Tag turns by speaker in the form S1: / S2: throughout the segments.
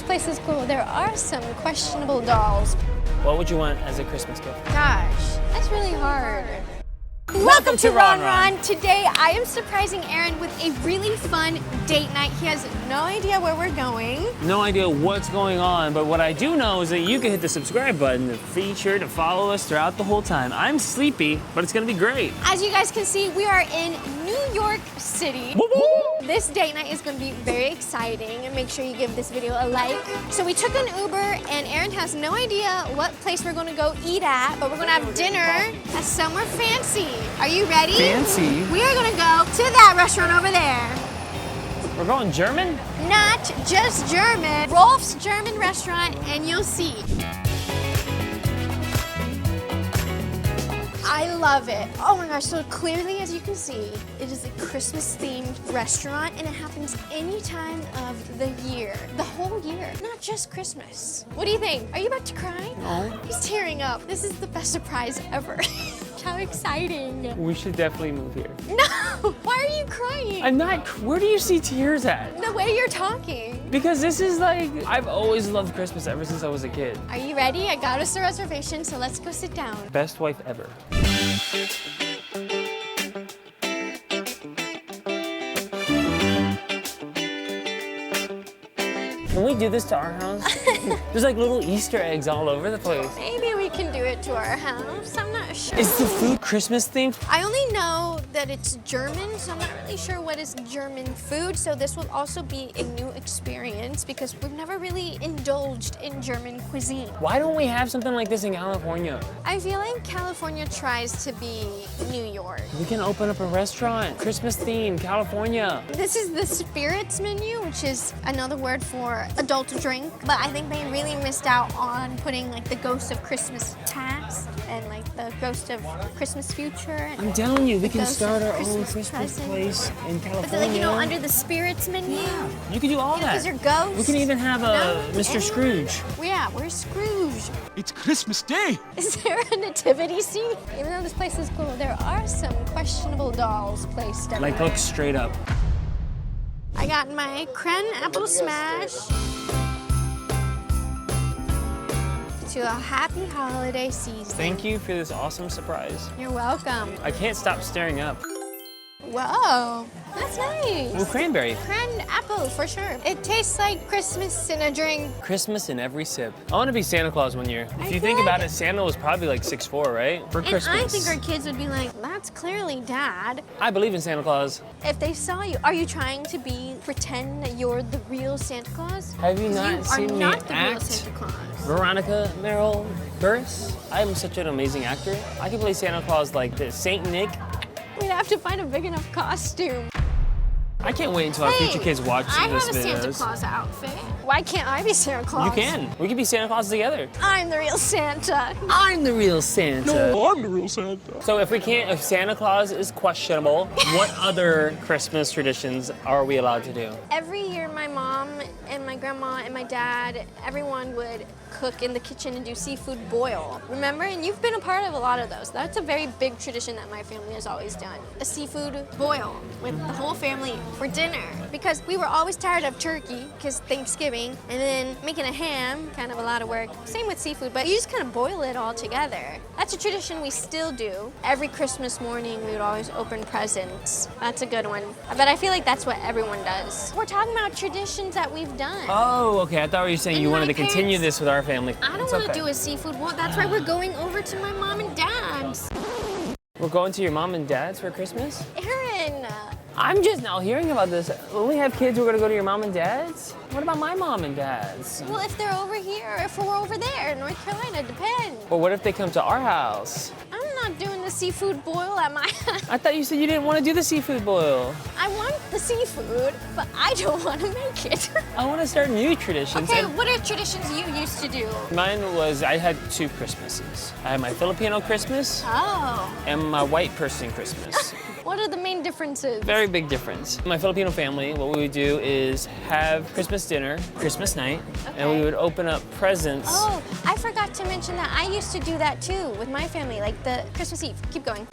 S1: this place is cool, there are some questionable dolls.
S2: What would you want as a Christmas gift?
S1: Gosh, that's really hard.
S2: Welcome to RonRon.
S1: Today I am surprising Aaron with a really fun date night. He has no idea where we're going.
S2: No idea what's going on, but what I do know is that you can hit the subscribe button to feature to follow us throughout the whole time. I'm sleepy, but it's gonna be great.
S1: As you guys can see, we are in New York City.
S2: Woo woo!
S1: This date night is going to be very exciting, and make sure you give this video a like. So we took an Uber, and Aaron has no idea what place we're going to go eat at, but we're going to have dinner at somewhere fancy. Are you ready?
S2: Fancy?
S1: We are going to go to that restaurant over there.
S2: We're going German?
S1: Not just German. Rolf's German restaurant, and you'll see. I love it. Oh my gosh, so clearly as you can see, it is a Christmas themed restaurant and it happens any time of the year. The whole year, not just Christmas. What do you think? Are you about to cry?
S2: No.
S1: He's tearing up. This is the best surprise ever. How exciting.
S2: We should definitely move here.
S1: No, why are you crying?
S2: I'm not, where do you see tears at?
S1: The way you're talking.
S2: Because this is like, I've always loved Christmas ever since I was a kid.
S1: Are you ready? I got us a reservation, so let's go sit down.
S2: Best wife ever. Can we do this to our house? There's like little Easter eggs all over the place.
S1: Maybe we can do it to our house. I'm not sure.
S2: Is the food Christmas themed?
S1: I only know that it's German, so I'm not really sure what is German food. So this will also be a new experience because we've never really indulged in German cuisine.
S2: Why don't we have something like this in California?
S1: I feel like California tries to be New York.
S2: We can open up a restaurant, Christmas themed, California.
S1: This is the spirits menu, which is another word for adult drink, but I think they really missed out on putting like the ghost of Christmas past and like the ghost of Christmas future.
S2: I'm telling you, we can
S1: Ghost
S2: start
S1: of
S2: our own
S1: Christmas
S2: Christmas
S1: present.
S2: place in
S1: But
S2: California.
S1: like, you know, under the spirits menu.
S2: You can do all
S1: Because
S2: that.
S1: you're ghosts.
S2: We can even have a
S1: No,
S2: Mr. Scrooge.
S1: Yeah, where's Scrooge?
S3: It's Christmas Day!
S1: Is there a nativity scene? Even though this place is cool, there are some questionable dolls placed everywhere.
S2: Like, look straight up.
S1: I got my creme apple smash. To a happy holiday season.
S2: Thank you for this awesome surprise.
S1: You're welcome.
S2: I can't stop staring up.
S1: Whoa, that's nice.
S2: Well, cranberry.
S1: Cran apple, for sure. It tastes like Christmas in a drink.
S2: Christmas in every sip. I want to be Santa Claus one year.
S1: I
S2: If you
S1: feel
S2: think
S1: like
S2: about it, Santa was probably like 6'4", right? For
S1: And
S2: Christmas.
S1: I think our kids would be like, that's clearly Dad.
S2: I believe in Santa Claus.
S1: If they saw you, are you trying to pretend that you're the real Santa Claus?
S2: Have you not
S1: You
S2: seen
S1: are
S2: me
S1: not the real
S2: act?
S1: Santa Claus.
S2: Veronica Merrill Burris. I am such an amazing actor. I can play Santa Claus like this. Saint Nick.
S1: We'd have to find a big enough costume.
S2: I can't wait until our future kids watch
S1: I
S2: this
S1: have a Santa
S2: videos.
S1: Claus outfit. Why can't I be Santa Claus?
S2: You can. We can be Santa Claus together.
S1: I'm the real Santa.
S2: I'm the real Santa.
S3: No, I'm the real Santa.
S2: So if Santa Claus is questionable, what other Christmas traditions are we allowed to do?
S1: Every year, my mom and my grandma and my dad, everyone would cook in the kitchen and do seafood boil. Remember? And you've been a part of a lot of those. That's a very big tradition that my family has always done. A seafood boil with the whole family for dinner. Because we were always tired of turkey, because Thanksgiving, and then making a ham, kind of a lot of work. Same with seafood, but you just kind of boil it all together. That's a tradition we still do. Every Christmas morning, we would always open presents. That's a good one. But I feel like that's what everyone does. We're talking about traditions that we've done.
S2: Oh, okay. I thought you were saying
S1: And
S2: you wanted
S1: my
S2: to continue
S1: parents-
S2: this with our family.
S1: I don't
S2: It's
S1: want to
S2: okay.
S1: do a seafood boil. That's why we're going over to my mom and dad's.
S2: We're going to your mom and dad's for Christmas?
S1: Aaron,
S2: I'm just now hearing about this. When we have kids, we're gonna go to your mom and dad's? What about my mom and dad's?
S1: well, if they're over here, if we're over there, North Carolina, depends.
S2: Or what if they come to our house?
S1: I'm not doing the seafood boil at my house.
S2: I thought you said you didn't want to do the seafood boil.
S1: I want the seafood, but I don't want to make it.
S2: I want to start new traditions.
S1: Okay,
S2: and
S1: what are traditions you used to do?
S2: Mine was, I had 2 Christmases. I had my Filipino Christmas
S1: Oh,
S2: and my white person Christmas.
S1: what are the main differences?
S2: Very big difference. My Filipino family, what we would do is have Christmas dinner, Christmas night, and we
S1: Okay.
S2: would open up presents.
S1: Oh, I forgot to mention that I used to do that too with my family, like the Christmas Eve. Keep going.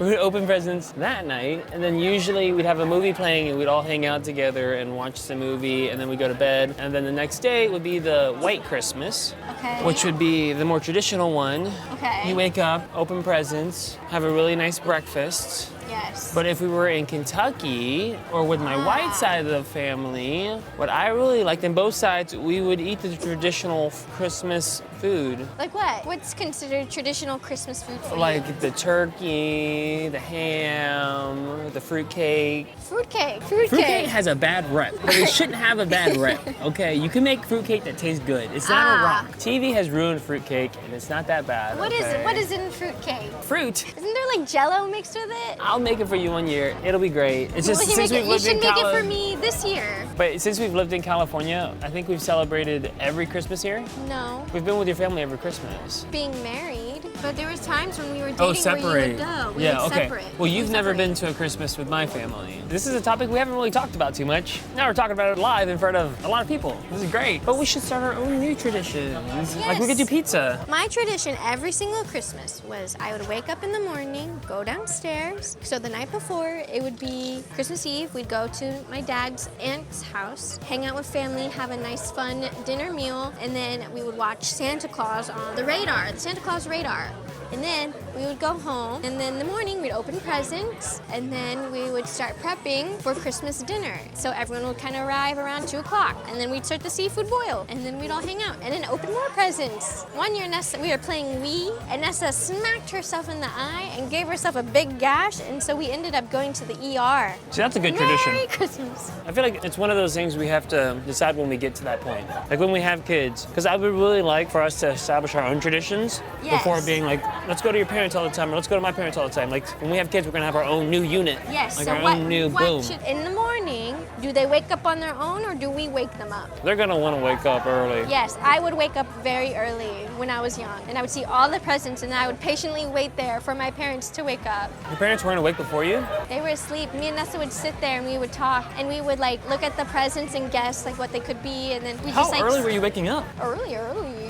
S2: We would open presents that night, and then usually we'd have a movie playing and we'd all hang out together and watch the movie, and then we'd go to bed. And then the next day would be the white Christmas,
S1: Okay.
S2: which would be the more traditional one.
S1: Okay.
S2: You wake up, open presents, have a really nice breakfast.
S1: Yes.
S2: But if we were in Kentucky or with my white side of the family, what I really liked, on both sides, we would eat the traditional Christmas food.
S1: Like what? What's considered traditional Christmas food for
S2: Like the turkey, the ham, the fruitcake.
S1: you? Fruitcake.
S2: Fruitcake has a bad rep, but it shouldn't have a bad rep, okay? You can make fruitcake that tastes good. It's not a rock. TV has ruined fruitcake, and it's not that bad,
S1: What is
S2: okay?
S1: it? What is in fruitcake?
S2: Fruit.
S1: Isn't there like Jello mixed with it?
S2: I'll make it for you one year. It'll be great. It's just
S1: Well, you
S2: since we've
S1: you
S2: lived
S1: should
S2: in
S1: make it
S2: Cali-
S1: for me this year.
S2: But since we've lived in California, I think we've celebrated every Christmas here.
S1: No.
S2: We've been with your family every Christmas.
S1: Being married. But there was times when we were dating
S2: Oh,
S1: where
S2: separate.
S1: you would go. We
S2: Yeah,
S1: would
S2: okay.
S1: separate.
S2: Well, you've
S1: We'd
S2: never
S1: separate.
S2: been to a Christmas with my family. This is a topic we haven't really talked about too much. Now we're talking about it live in front of a lot of people. This is great. But we should start our own new traditions. Like we could do
S1: Yes.
S2: pizza.
S1: My tradition every single Christmas was I would wake up in the morning, go downstairs. So the night before, it would be Christmas Eve. We'd go to my dad's aunt's house, hang out with family, have a nice fun dinner meal, and then we would watch Santa Claus on the radar, the Santa Claus radar. And then we would go home, and then in the morning we'd open presents, and then we would start prepping for Christmas dinner. So everyone would kind of arrive around 2 o'clock, and then we'd start the seafood boil, and then we'd all hang out, and then open more presents. One year, Nessa, we were playing Wii, and Nessa smacked herself in the eye and gave herself a big gash, and so we ended up going to the ER.
S2: See, that's a good tradition.
S1: Merry Christmas.
S2: I feel like it's one of those things we have to decide when we get to that point. Like when we have kids. Because I would really like for us to establish our own traditions before
S1: Yes.
S2: being like, let's go to your parents all the time, or let's go to my parents all the time. Like when we have kids, we're gonna have our own new unit.
S1: Yes,
S2: Like
S1: so
S2: our
S1: what,
S2: own new
S1: what
S2: boom.
S1: should, in the morning, do they wake up on their own or do we wake them up?
S2: They're gonna wanna wake up early.
S1: Yes, I would wake up very early when I was young, and I would see all the presents, and I would patiently wait there for my parents to wake up.
S2: Your parents weren't awake before you?
S1: They were asleep. Me and Nessa would sit there and we would talk, and we would like look at the presents and guess like what they could be, and then we
S2: How
S1: just like
S2: early were you waking up?
S1: early.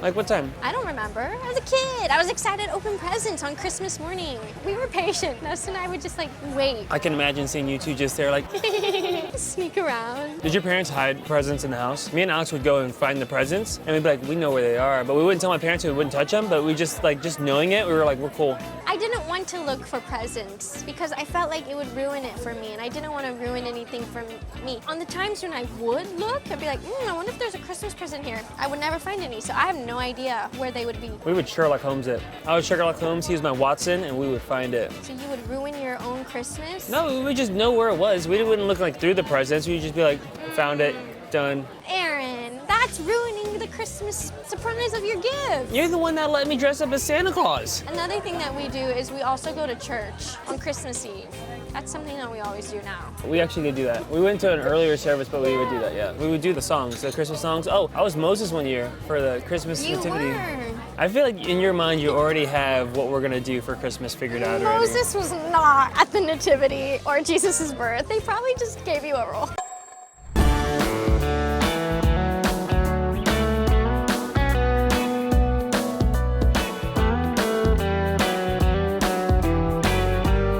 S2: Like what time?
S1: I don't remember. I was a kid. I was excited to open presents on Christmas morning. We were patient. Nessa and I would just like wait,
S2: I can imagine seeing you two just there like,
S1: sneak around.
S2: did your parents hide presents in the house? Me and Alex would go and find the presents, and we'd be like, we know where they are, but we wouldn't tell my parents, we wouldn't touch them, but we just like, just knowing it, we were like, we're cool.
S1: I didn't want to look for presents because I felt like it would ruin it for me, and I didn't want to ruin anything for me. On the times when I would look, I'd be like, I wonder if there's a Christmas present here. I would never find any, so I have no idea where they would be.
S2: We would Sherlock Holmes it. I was Sherlock Holmes, he was my Watson, and we would find it.
S1: So you would ruin your own Christmas?
S2: No, we would just know where it was. We wouldn't look like through the presents, we'd just be like, found it, done.
S1: Aaron, that's ruining the Christmas surprise of your gift.
S2: You're the one that let me dress up as Santa Claus.
S1: Another thing that we do is we also go to church on Christmas Eve. That's something that we always do now.
S2: We actually did do that. We went to an earlier service, but we would do that, yeah. We would do the songs, the Christmas songs. Oh, I was Moses one year for the Christmas
S1: You
S2: nativity.
S1: were.
S2: I feel like in your mind, you already have what we're gonna do for Christmas figured out already.
S1: Moses was not at the nativity or Jesus' birth. They probably just gave you a role.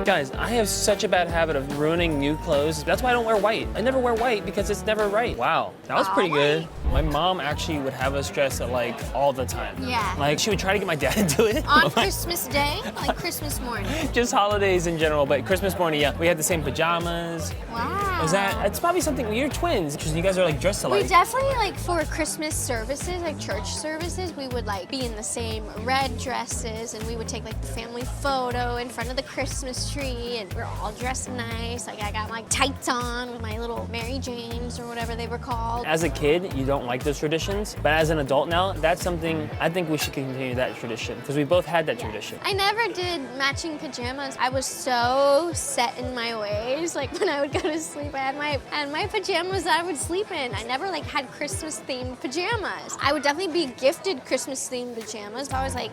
S2: Guys, I have such a bad habit of ruining new clothes. That's why I don't wear white. I never wear white because it's never right. Wow, that was pretty good. My mom actually would have us dress it like all the time.
S1: Yeah.
S2: Like she would try to get my dad to do it.
S1: On Christmas Day, like Christmas morning.
S2: Just holidays in general, but Christmas morning, yeah. We had the same pajamas.
S1: Wow.
S2: Is that, it's probably something, you're twins, because you guys are like dressed alike.
S1: We definitely, like, for Christmas services, like church services, we would, like, be in the same red dresses, and we would take, like, the family photo in front of the Christmas tree, and we're all dressed nice. Like, I got, like, tights on with my little Mary Janes or whatever they were called.
S2: As a kid, you don't like those traditions, but as an adult now, that's something, I think we should continue that tradition, because we both had that tradition.
S1: I never did matching pajamas. I was so set in my ways. Like, when I would go to sleep, I had my pajamas that I would sleep in. I never, like, had Christmas-themed pajamas. I would definitely be gifted Christmas-themed pajamas. I was like,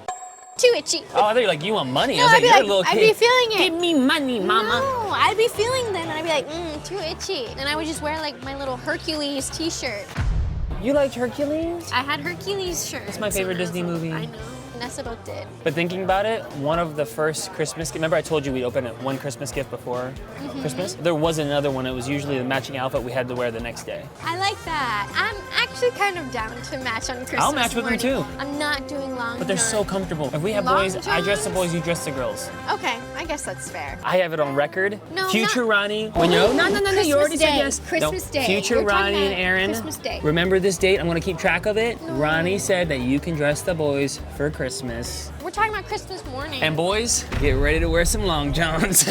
S1: too itchy.
S2: Oh, I thought you were like, you want money.
S1: No,
S2: I was
S1: I'd
S2: like,
S1: be
S2: you're
S1: like,
S2: a little
S1: I'd
S2: kid.
S1: be feeling it.
S2: Give me money, mama.
S1: No, I'd be feeling them, and I'd be like, too itchy. And I would just wear, like, my little Hercules t-shirt.
S2: You liked Hercules?
S1: I had Hercules shirts.
S2: It's my favorite
S1: when I was
S2: Disney
S1: little.
S2: movie.
S1: I know. Nessa both did.
S2: But thinking about it, one of the first Christmas, remember I told you we'd open one Christmas gift before Christmas? There was another one. It was usually the matching outfit we had to wear the next day.
S1: I like that. I'm actually kind of down to match on Christmas
S2: I'll match with them
S1: morning.
S2: too.
S1: I'm not doing long
S2: But they're so comfortable. If we have
S1: Long
S2: boys, I dress the
S1: johns?
S2: boys, you dress the girls.
S1: Okay, I guess that's fair.
S2: I have it on record.
S1: No,
S2: Future
S1: not-
S2: Ronnie. When you're, no, you already
S1: Day.
S2: said yes.
S1: Christmas Day.
S2: Future
S1: We're talking
S2: Ronnie and
S1: about
S2: Aaron.
S1: Christmas Day.
S2: Remember this date. I'm going to keep track of it. Ronnie said that you can dress the boys for Christmas.
S1: We're talking about Christmas morning.
S2: And boys, get ready to wear some long johns.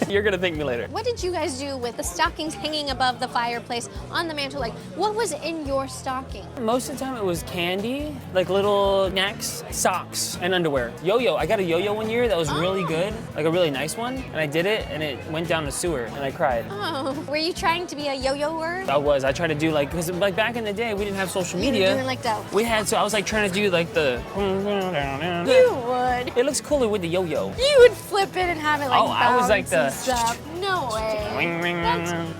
S2: You're going to thank me later.
S1: What did you guys do with the stockings hanging above the fireplace on the mantle? Like, what was in your stocking?
S2: Most of the time it was candy, like little snacks, socks, and underwear. Yo-yo. I got a yo-yo one year that was really good, like a really nice one. And I did it, and it went down the sewer, and I cried.
S1: Oh, were you trying to be a yo-yoer?
S2: I tried to do like, because like back in the day, we didn't have social
S1: You were
S2: media.
S1: doing like that.
S2: We had, so I was like trying to do like the.
S1: You would.
S2: It looks cooler with the yo-yo.
S1: You would flip it and have it like
S2: Oh, I was like
S1: bounce
S2: the-
S1: and stuff. No way.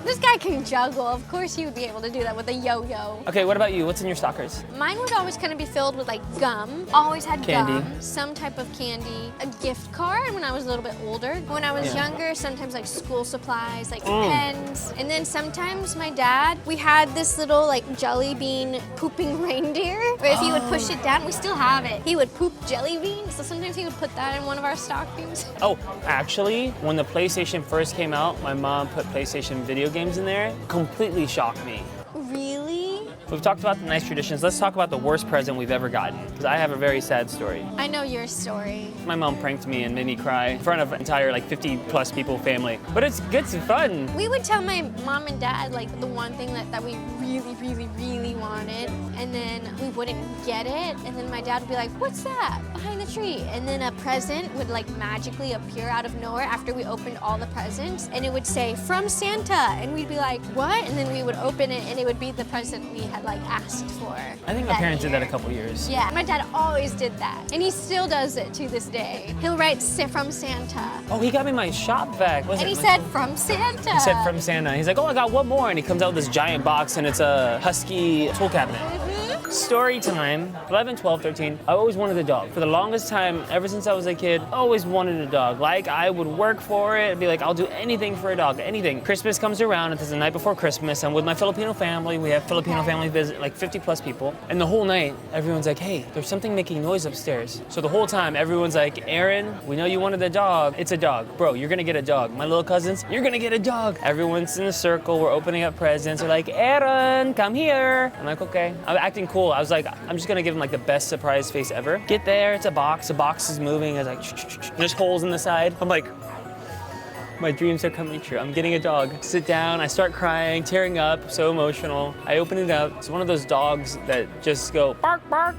S1: This guy can juggle. Of course he would be able to do that with a yo-yo.
S2: Okay, what about you? What's in your stockers?
S1: Mine would always kind of be filled with like gum. Always had
S2: Candy.
S1: gum, some type of candy, a gift card when I was a little bit older. When I was
S2: Yeah.
S1: younger, sometimes like school supplies, like pens. And then sometimes my dad, we had this little like jelly bean pooping reindeer. Where if he would push it down, we still have it. He would poop jelly beans. So sometimes he would put that in one of our stockings.
S2: Oh, actually, when the PlayStation first came out, my mom put PlayStation video games in there. Completely shocked me.
S1: Really?
S2: We've talked about the nice traditions. Let's talk about the worst present we've ever gotten, because I have a very sad story.
S1: I know your story.
S2: My mom pranked me and made me cry in front of an entire like 50 plus people family. But it's good and fun.
S1: We would tell my mom and dad like the one thing that we really wanted, and then we wouldn't get it, and then my dad would be like, "What's that behind the tree?" And then a present would like magically appear out of nowhere after we opened all the presents, and it would say "From Santa," and we'd be like, "What?" And then we would open it, and it would be the present we had like asked for.
S2: I think my parents did that a couple years.
S1: Yeah, my dad always did that, and he still does it to this day. He'll write "From Santa,"
S2: Oh, he got me my shop vac.
S1: and he said "From Santa."
S2: He said from Santa. He's like, oh, I got one more. And he comes out with this giant box, and it's a Husky tool cabinet. Story time, 11, 12, 13. I always wanted a dog. For the longest time, ever since I was a kid, I always wanted a dog. Like, I would work for it, be like, I'll do anything for a dog, anything. Christmas comes around, it's the night before Christmas. I'm with my Filipino family. We have Filipino family visit, like 50 plus people. And the whole night, everyone's like, hey, there's something making noise upstairs. So the whole time, everyone's like, Aaron, we know you wanted a dog. It's a dog. Bro, you're gonna get a dog. My little cousins, you're gonna get a dog. Everyone's in a circle. We're opening up presents. They're like, Aaron, come here. I'm like, okay. I'm acting cool. I was like, I'm just gonna give him like the best surprise face ever. Get there, it's a box. The box is moving. I was like, shh. There's holes in the side. I'm like, my dreams are coming true. I'm getting a dog. Sit down, I start crying, tearing up, so emotional. I open it up. It's one of those dogs that just go bark, bark.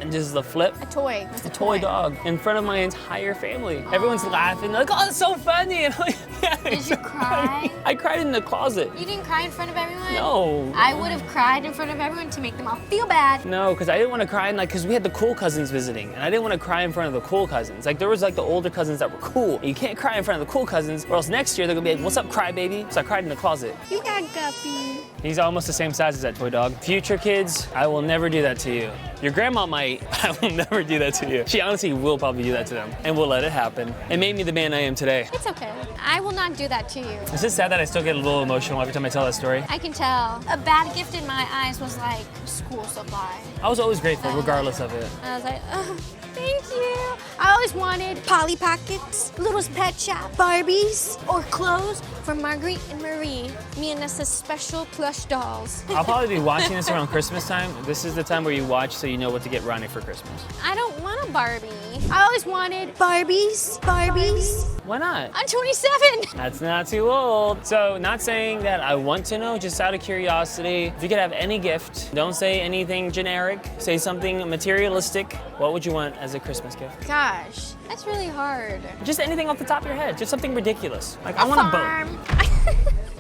S2: And just the flip.
S1: A toy.
S2: A toy dog in front of my entire family. Everyone's laughing, like, oh, that's so funny. And I'm like, yeah,
S1: Did you cry?
S2: I cried in the closet.
S1: You didn't cry in front of everyone?
S2: No.
S1: I would have cried in front of everyone to make them all feel bad.
S2: No, because I didn't want to cry, because we had the cool cousins visiting, and I didn't want to cry in front of the cool cousins. Like, there was like the older cousins that were cool. And you can't cry in front of the cool cousins, or else next year they're gonna be like, what's up, crybaby? So I cried in the closet.
S1: You got guppy.
S2: He's almost the same size as that toy dog. Future kids, I will never do that to you. Your grandma might, I will never do that to you. She honestly will probably do that to them, and we'll let it happen. It made me the man I am today.
S1: It's okay. I will not do that to you.
S2: Is it sad that I still get a little emotional every time I tell that story?
S1: I can tell. A bad gift in my eyes was like school supply.
S2: I was always grateful, regardless of it.
S1: I was like, oh, thank you. I always wanted Polly Pockets, Little's Pet Shop, Barbies, or clothes from Marguerite and Marie, me and Nessa's special plush dolls.
S2: I'll probably be watching this around Christmas time. This is the time where you watch so you know what to get Ronnie for Christmas.
S1: I don't want a Barbie. I always wanted Barbies.
S2: Why not?
S1: I'm 27.
S2: That's not too old. So, not saying that I want to know, just out of curiosity. If you could have any gift, don't say anything generic, say something materialistic. What would you want as a Christmas gift?
S1: Gosh, that's really hard.
S2: Just anything off the top of your head, just something ridiculous. Like, I want a boat.
S1: Farm.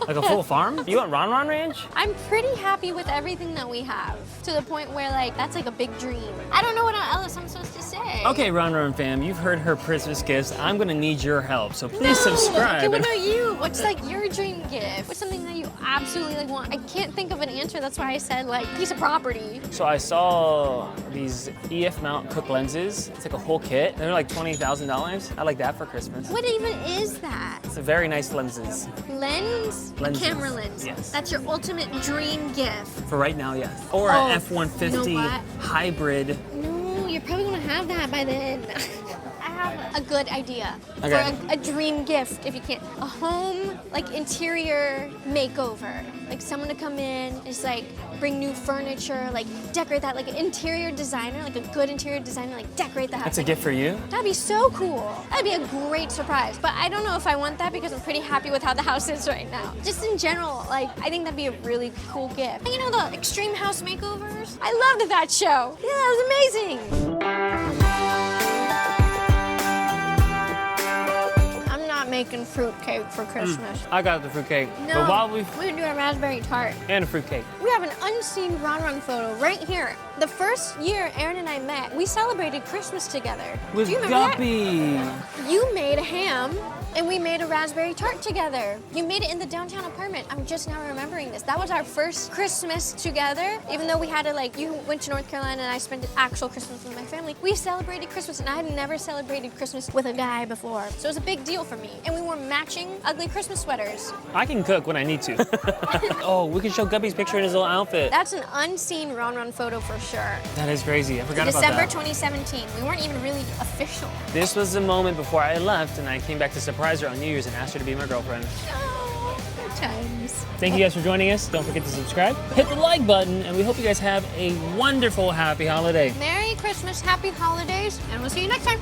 S2: Like a full farm? You want RonRon Ranch?
S1: I'm pretty happy with everything that we have, to the point where like that's like a big dream. I don't know what else I'm supposed to say.
S2: Okay, RonRon fam, you've heard her Christmas gifts. I'm gonna need your help, so please subscribe.
S1: Okay, what about you? What's like your dream gift? What's something that you absolutely like want? I can't think of an answer. That's why I said like piece of property.
S2: So I saw these EF mount Cook lenses. It's like a whole kit. They're like $20,000. I like that for Christmas.
S1: What even is that?
S2: It's a very nice lenses.
S1: Lens?
S2: Lenses.
S1: A camera lens.
S2: Yes.
S1: That's your ultimate dream gift.
S2: For right now, yes. Or
S1: Oh,
S2: an F-150
S1: you know what?
S2: hybrid.
S1: No, you're probably gonna have that by then. I have a good idea
S2: Okay.
S1: for a dream gift, if you can't. A home, like, interior makeover. Like, someone to come in, just, like, bring new furniture, like, decorate that. Like, an interior designer, like, a good interior designer, like, decorate the house.
S2: That's a gift for you?
S1: That'd be so cool. That'd be a great surprise. But I don't know if I want that because I'm pretty happy with how the house is right now. Just in general, like, I think that'd be a really cool gift. You know the Extreme House Makeovers? I loved that show. Yeah, that was amazing. I'm not making fruitcake for Christmas.
S2: I got the fruitcake.
S1: No,
S2: But while
S1: we're gonna do a raspberry tart.
S2: and a fruitcake.
S1: We have an unseen RonRon photo right here. The first year Aaron and I met, we celebrated Christmas together.
S2: With
S1: Do you remember
S2: Guppy.
S1: that? You made a ham and we made a raspberry tart together. You made it in the downtown apartment. I'm just now remembering this. That was our first Christmas together. Even though we had to like, you went to North Carolina and I spent actual Christmas with my family. We celebrated Christmas and I had never celebrated Christmas with a guy before. So it was a big deal for me. And we wore matching ugly Christmas sweaters.
S2: I can cook when I need to. Oh, we can show Guppy's picture in his little outfit.
S1: That's an unseen RonRon photo for sure.
S2: That is crazy. I forgot
S1: December
S2: about that.
S1: 2017. We weren't even really official.
S2: This was the moment before I left and I came back to surprise her on New Year's and asked her to be my girlfriend.
S1: Oh, good times.
S2: Thank you guys for joining us. Don't forget to subscribe, hit the like button, and we hope you guys have a wonderful, happy holiday.
S1: Merry Christmas, happy holidays, and we'll see you next time.